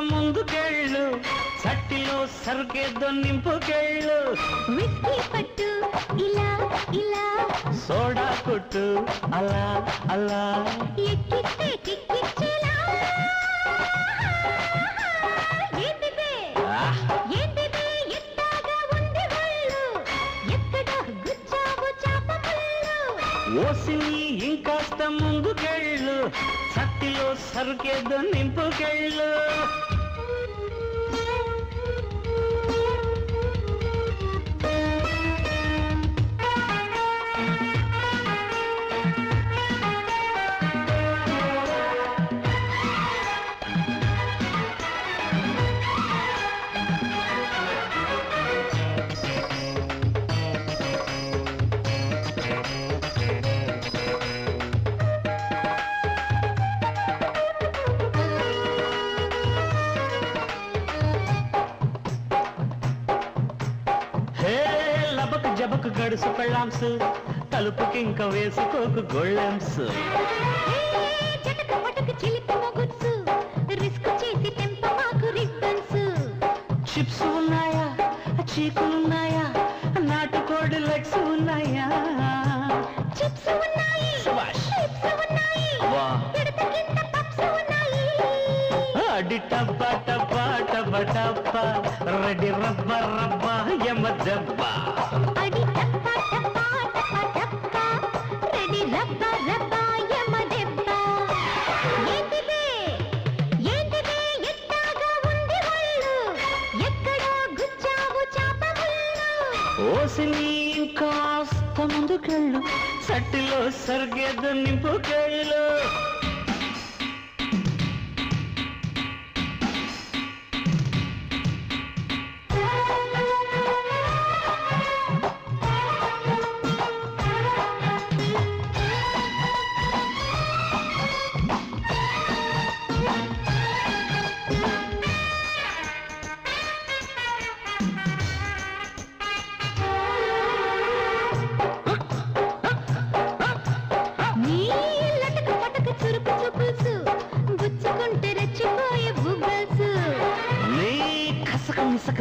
ముందుకెళ్ళు సట్టిలో సరుకేదో నింపుకెళ్ళు whisky పట్టు ఇలా ఇలా సోడా కొట్టు అలా అలా ఎక్కిస్తే కిక్కిచ్చేలా ఏంటిదే ఏంటిదే ఎట్టాగా ఉంది వాళ్ళు ఎక్కడ గుచ్చావు చాప ముళ్ళు ఓసిని ఇంకాస్త ముందుకెళ్ళు సట్టిలో సరుకేదో నింపుకెళ్ళు జబకు గడుసు పెళ్ళాంసు తలుపుకి ఇంకా వేసుకోకు గొళ్ళంసు జటక పటక చిలిపి మొగుడ్సు రిస్క్ చేసి తెంప మాకు రిబ్బన్స్ చిప్స్ ఉన్నాయా చీకులున్నాయా నాటుకోడి లెగ్స్ ఉన్నాయా చిప్స్ ఉన్నాయి చిప్స్ ఉన్నాయి ఎడత కింద పప్స్ ఉన్నాయి అడి టబ్బ టబ్బ టబ్బ టబ్బ రెడీ రబ్బ రబ్బ యమ జబ్బ అడి టబ్బ టబ్బ టబ్బ టబ్బ రెడీ రబ్బ రబ్బ యమ దెబ్బ ఏంటిదే ఏంటిదే ఎట్టాగా ఉంది వాళ్ళు ఎక్కడో గుచ్చావు చాప ముళ్ళు ఓసిని ఇంకాస్త ముందుకెళ్ళు సట్టిలో సరిగేదో నింపుకెళ్ళు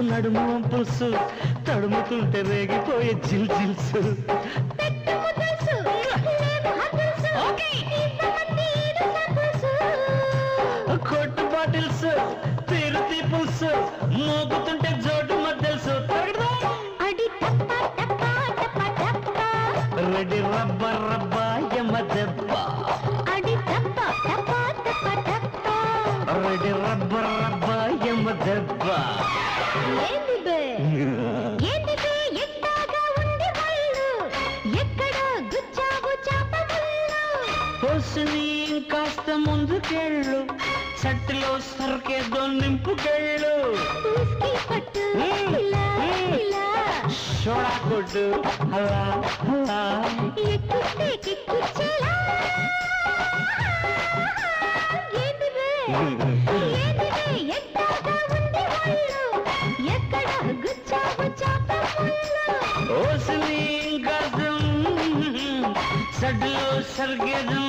నడుము పులుసు తడుముతుంటే రేగిపోయే జిల్ జిల్సు కొట్టు బాటిల్స్ తిరుతి పులుసు మోగుతుంటే జోటు మద్దెల్సు రెడీ రబ్బ రబ్బ యమ దెబ్బ రెడీ రబ్బ రబ్బ యమ దెబ్బ ఏంటిదే ఏంటిదే ఎట్టాగా ఉంది వాళ్ళు ఎక్కడ గుచ్చావు చాప ముళ్ళు ఓసిని ఇంకాస్త ముందుకెళ్ళు సట్టిలో సరుకేదో నింపుకెళ్ళు విస్కీ పట్టు ఇలా ఇలా సోడా కొట్టు అలా అలా ఎక్కిస్తే కిక్కిచ్చేలా ఏంటిదే ఏంటిదే ఎట్టాగా ఉంది వాళ్ళు ఎక్కడ గుచ్చావు చాప ముళ్ళు ఓసిని ఇంకాస్త సడ్లో సరిగేదో